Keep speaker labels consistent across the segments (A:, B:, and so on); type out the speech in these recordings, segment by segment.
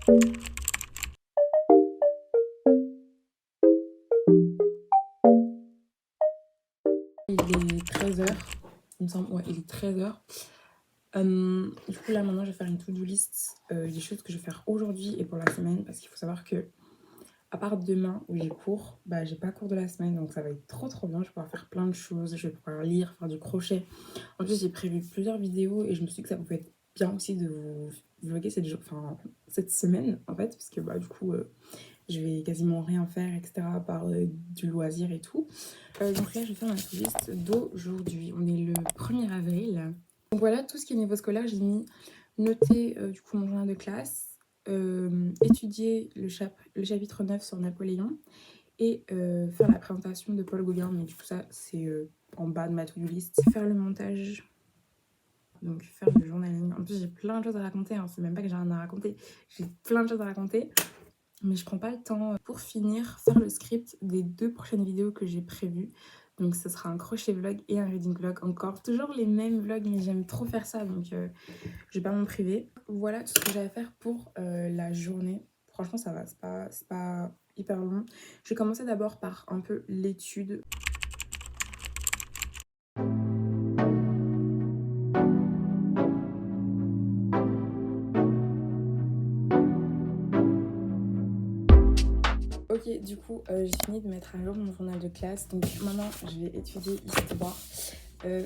A: Il est 13h, il me semble, ouais, il est 13h. Du coup, là, maintenant, je vais faire une to-do list des choses que je vais faire aujourd'hui et pour la semaine, parce qu'il faut savoir que, à part demain où j'ai cours, bah, j'ai pas cours de la semaine, donc ça va être trop bien. Je vais pouvoir faire plein de choses, je vais pouvoir lire, faire du crochet. En plus, j'ai prévu plusieurs vidéos et je me suis dit que ça pouvait être bien aussi de vous vlogger cette semaine, en fait, parce que bah, du coup, je vais quasiment rien faire, etc., par du loisir et tout. Donc là, je vais faire ma to-do list d'aujourd'hui. On est le 1er avril. Donc voilà, tout ce qui est niveau scolaire, j'ai mis noter du coup mon journal de classe, étudier le chapitre 9 sur Napoléon et faire la présentation de Paul Gauguin. Mais du coup, ça, c'est en bas de ma to-do list. Faire le montage, donc faire le journaling. En plus, j'ai plein de choses à raconter, hein. C'est même pas que j'ai rien à raconter, j'ai plein de choses à raconter. Mais je prends pas le temps. Pour finir, faire le script des 2 prochaines vidéos que j'ai prévues. Donc ce sera un crochet vlog et un reading vlog. Encore toujours les mêmes vlogs, mais j'aime trop faire ça, donc je vais pas m'en priver. Voilà tout ce que j'ai à faire pour la journée. Franchement, ça va, c'est pas hyper long. Je vais commencer d'abord par un peu l'étude. Ok, du coup, j'ai fini de mettre à jour mon journal de classe. Donc maintenant, je vais étudier histoire.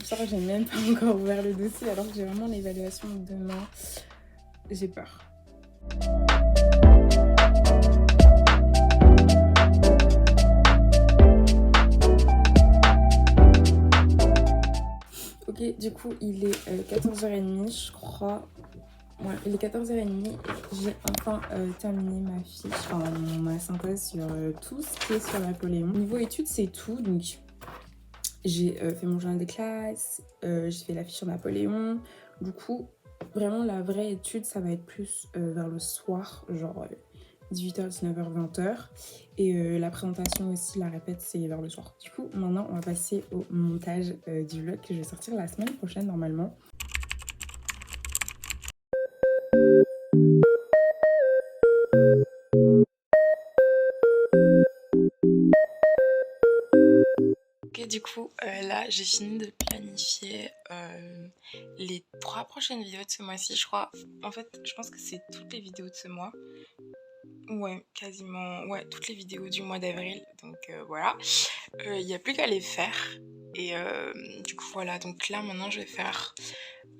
A: Ça va, j'ai même pas encore ouvert le dossier alors que j'ai vraiment l'évaluation demain. J'ai peur. Ok, du coup, il est 14h30, je crois. Ouais, il est 14h30 et j'ai enfin terminé ma fiche, enfin ma synthèse sur tout ce qui est sur Napoléon. Niveau études, c'est tout. Donc, j'ai fait mon journal des classes, j'ai fait la fiche sur Napoléon. Du coup, vraiment, la vraie étude, ça va être plus vers le soir, genre 18h, 19h, 20h. Et la présentation aussi, la répète, c'est vers le soir. Du coup, maintenant, on va passer au montage du vlog que je vais sortir la semaine prochaine, normalement. Ok, du coup, là, j'ai fini de planifier les 3 prochaines vidéos de ce mois-ci, je crois. En fait, je pense que c'est toutes les vidéos de ce mois. Ouais, quasiment, ouais, toutes les vidéos du mois d'avril. Donc voilà, il n'y a plus qu'à les faire. Et du coup, voilà, donc là, maintenant, je vais faire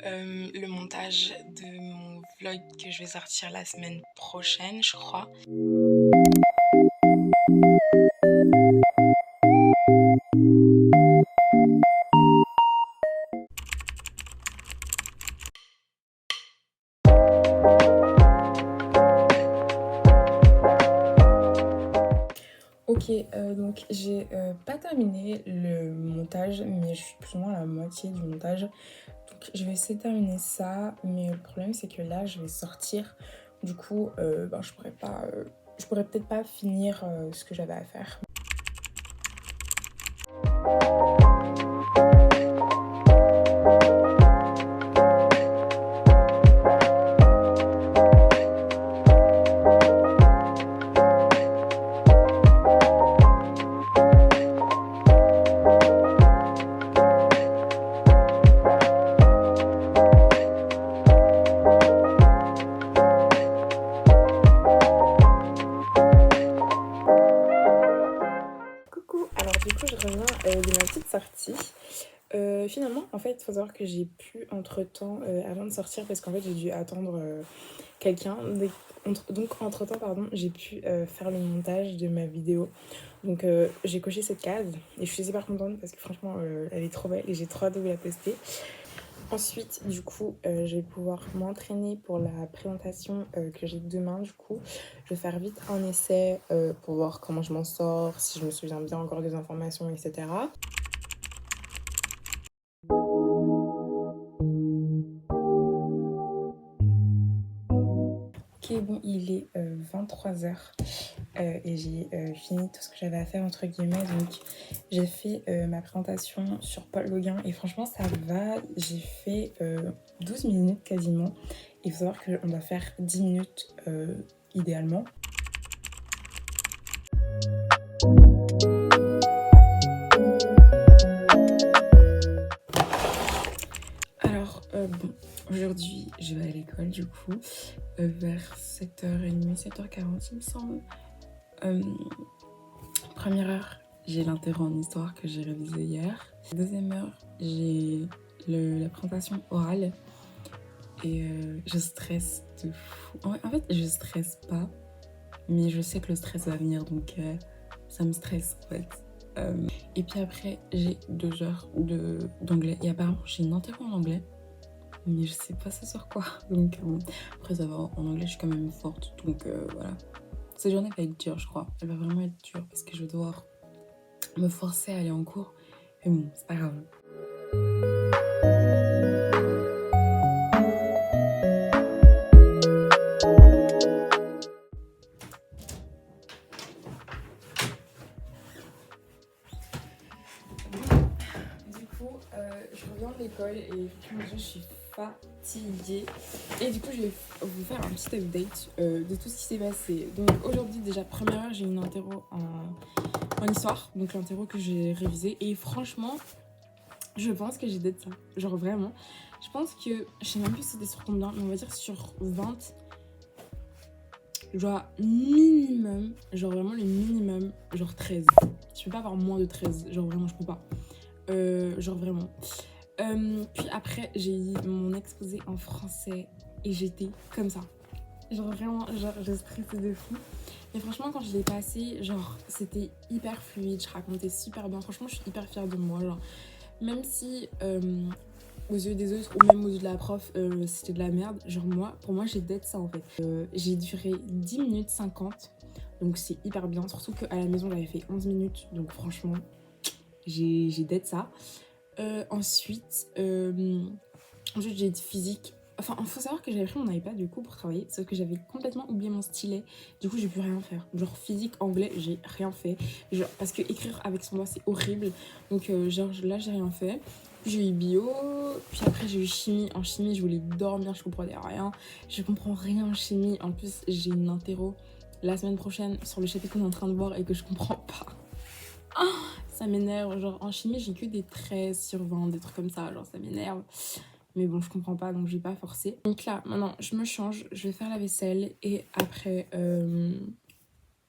A: le montage de mon vlog que je vais sortir la semaine prochaine, je crois. Ok, donc j'ai pas terminé le montage, mais je suis plus ou moins à la moitié du montage. Donc je vais essayer de terminer ça, mais le problème c'est que là je vais sortir. Du coup, je pourrais peut-être pas finir ce que j'avais à faire. Je reviens de ma petite sortie. Finalement, en fait, il faut savoir que j'ai pu entre-temps, avant de sortir, parce qu'en fait, j'ai dû attendre quelqu'un. Donc, entre-temps, pardon, j'ai pu faire le montage de ma vidéo. Donc, j'ai coché cette case et je suis super contente parce que franchement, elle est trop belle et j'ai trop hâte de vous la poster. Ensuite, du coup, je vais pouvoir m'entraîner pour la présentation que j'ai demain. Du coup, je vais faire vite un essai pour voir comment je m'en sors, si je me souviens bien encore des informations, etc. Ok, bon, il est 23h et j'ai fini tout ce que j'avais à faire, entre guillemets. Donc, j'ai fait ma présentation sur Paul Gauguin et franchement, ça va. J'ai fait 12 minutes quasiment. Il faut savoir qu'on doit faire 10 minutes idéalement. Alors, bon, aujourd'hui, je vais à l'école du coup, vers 7h30, 7h40 il me semble. Première heure, j'ai l'interro en histoire que j'ai révisé hier. Deuxième heure, j'ai la présentation orale et je stresse de fou. En fait, je stresse pas, mais je sais que le stress va venir, donc ça me stresse en fait. Et puis après, j'ai 2 heures d'anglais et apparemment j'ai une interro en anglais, mais je sais pas ça sur quoi. Donc après ça va, en anglais je suis quand même forte, donc voilà. Cette journée va être dure, je crois. Elle va vraiment être dure parce que je vais devoir me forcer à aller en cours. Mais bon, c'est pas grave. Du coup, je reviens de l'école et franchement, je suis fatiguée. Et du coup, je vais vous faire un petit update de tout ce qui s'est passé. Donc aujourd'hui, déjà, première heure, j'ai une interro en histoire. Donc l'interro que j'ai révisée. Et franchement, je pense que j'ai d'être ça. Genre vraiment. Je pense que, je sais même plus si c'était sur combien, mais on va dire sur 20. Genre minimum, genre vraiment le minimum, genre 13. Je peux pas avoir moins de 13, genre vraiment je peux pas. Genre vraiment. Puis après j'ai eu mon exposé en français et j'étais comme ça. Genre vraiment, genre je stressais de fou. Et franchement quand je l'ai passé, genre c'était hyper fluide, je racontais super bien. Franchement je suis hyper fière de moi. Genre, même si aux yeux des autres ou même aux yeux de la prof c'était de la merde, genre moi, pour moi j'ai d'être ça en fait. J'ai duré 10 minutes 50, donc c'est hyper bien, surtout qu'à la maison j'avais fait 11 minutes, donc franchement j'ai d'être ça. Ensuite j'ai de physique. Enfin, il faut savoir que j'avais pris mon iPad du coup pour travailler, sauf que j'avais complètement oublié mon stylet. Du coup, j'ai pu rien faire. Genre physique, anglais, j'ai rien fait. Genre, parce que écrire avec son doigt, c'est horrible. Donc, genre là, j'ai rien fait. Puis j'ai eu bio, puis après j'ai eu chimie. En chimie, je voulais dormir, je comprenais rien. Je comprends rien en chimie. En plus, j'ai une interro la semaine prochaine sur le chapitre qu'on est en train de voir et que je comprends pas. Ça m'énerve. Genre en chimie, j'ai que des 13 sur 20, des trucs comme ça. Genre ça m'énerve. Mais bon, je comprends pas, donc je vais pas forcer. Donc là, maintenant, je me change, je vais faire la vaisselle et après, on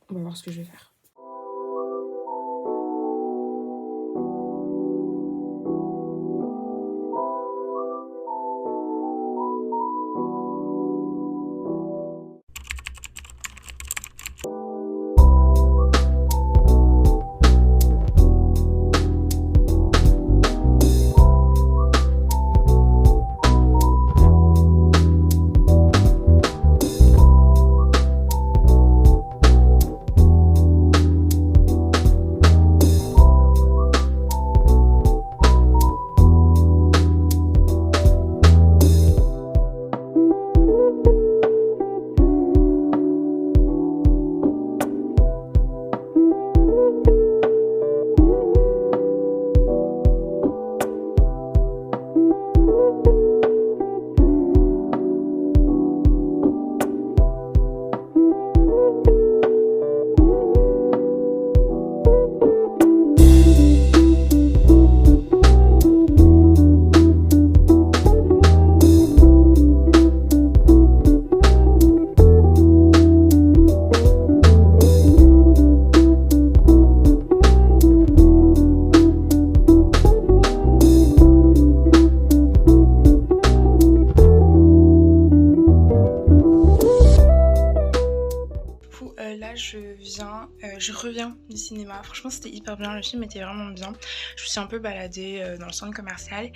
A: va voir ce que je vais faire.
B: Je reviens du cinéma. Franchement, c'était hyper bien. Le film était vraiment bien. Je me suis un peu baladée dans le centre commercial.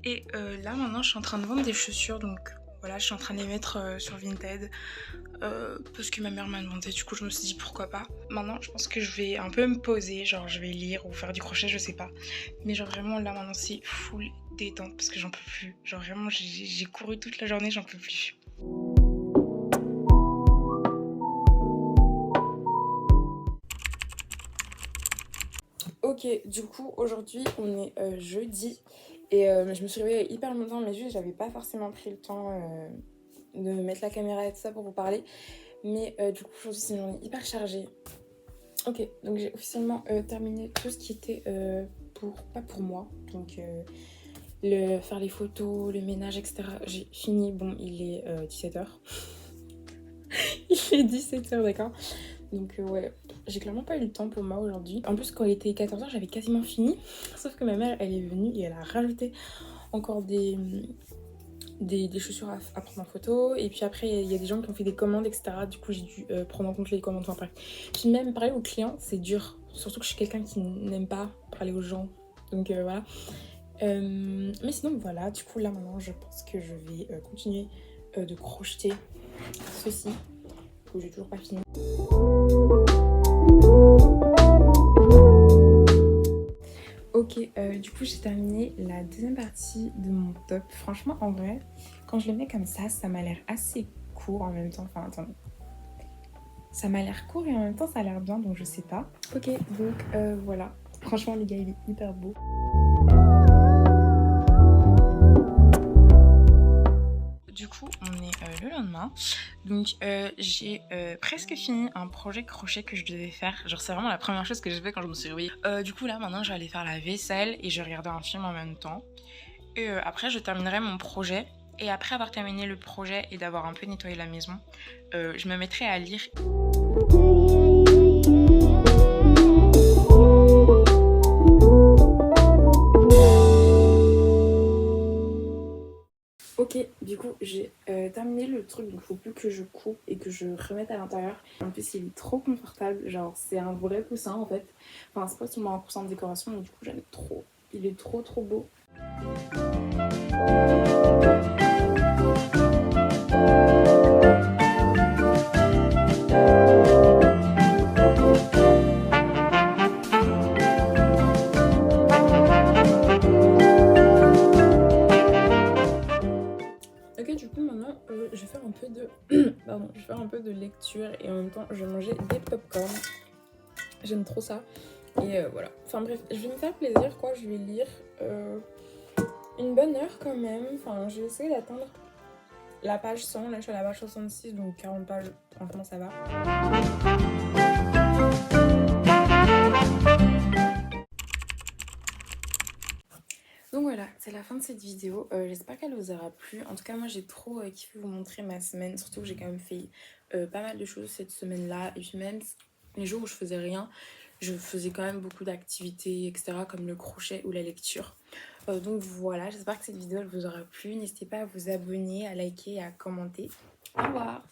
B: Et là, maintenant, je suis en train de vendre des chaussures. Donc voilà, je suis en train de les mettre sur Vinted. Parce que ma mère m'a demandé. Du coup, je me suis dit pourquoi pas. Maintenant, je pense que je vais un peu me poser. Genre, je vais lire ou faire du crochet, je sais pas. Mais genre, vraiment, là, maintenant, c'est full détente. Parce que j'en peux plus. Genre, vraiment, j'ai couru toute la journée, j'en peux plus.
A: Ok, du coup, aujourd'hui, on est jeudi. Et je me suis réveillée hyper longtemps, mais juste, j'avais pas forcément pris le temps de mettre la caméra et tout ça pour vous parler. Mais du coup, aujourd'hui, c'est une journée hyper chargée. Ok, donc j'ai officiellement terminé tout ce qui était pas pour moi. Donc faire les photos, le ménage, etc. J'ai fini. Bon, il est 17h. Il est 17h, d'accord. Donc ouais, j'ai clairement pas eu le temps pour moi aujourd'hui. En plus, quand il était 14h, j'avais quasiment fini. Sauf que ma mère, elle est venue et elle a rajouté encore des chaussures à prendre en photo. Et puis après, il y a des gens qui ont fait des commandes, etc. Du coup, j'ai dû prendre en compte les commandes. Enfin bref. Puis même parler aux clients, c'est dur. Surtout que je suis quelqu'un qui n'aime pas parler aux gens. Donc voilà. Mais sinon, voilà. Du coup, là maintenant, je pense que je vais continuer de crocheter ceci. Que j'ai toujours pas fini. Ok, du coup j'ai terminé la deuxième partie de mon top. Franchement, en vrai, quand je le mets comme ça m'a l'air assez court en même temps. Enfin, attendez. Ça m'a l'air court et en même temps ça a l'air bien, donc je sais pas. Ok, donc voilà. Franchement les gars, il est hyper beau.
B: Du coup, on est le lendemain. Donc, j'ai presque fini un projet crochet que je devais faire. Genre, c'est vraiment la première chose que j'ai fait quand je me suis réveillée. Du coup, là, maintenant, je vais aller faire la vaisselle et je vais regarder un film en même temps. Et après, je terminerai mon projet. Et après avoir terminé le projet et d'avoir un peu nettoyé la maison, je me mettrai à lire.
A: Ok, du coup j'ai terminé le truc, donc il faut plus que je coupe et que je remette à l'intérieur. En plus il est trop confortable, genre c'est un vrai coussin en fait. Enfin c'est pas seulement un coussin de décoration, mais du coup j'aime trop. Il est trop beau. Ok, du coup maintenant je vais faire un peu de pardon, je vais faire un peu de lecture et en même temps je vais manger des popcorn. J'aime trop ça. Et voilà. Enfin bref, je vais me faire plaisir quoi, je vais lire une bonne heure quand même. Enfin, je vais essayer d'atteindre la page 100. Là, je suis à la page 66, donc 40 pages, franchement, ça va. Donc voilà, c'est la fin de cette vidéo. J'espère qu'elle vous aura plu. En tout cas, moi, j'ai trop kiffé vous montrer ma semaine. Surtout que j'ai quand même fait pas mal de choses cette semaine-là. Et puis même les jours où je faisais rien, je faisais quand même beaucoup d'activités, etc. comme le crochet ou la lecture. Donc voilà, j'espère que cette vidéo elle vous aura plu. N'hésitez pas à vous abonner, à liker et à commenter. Au revoir.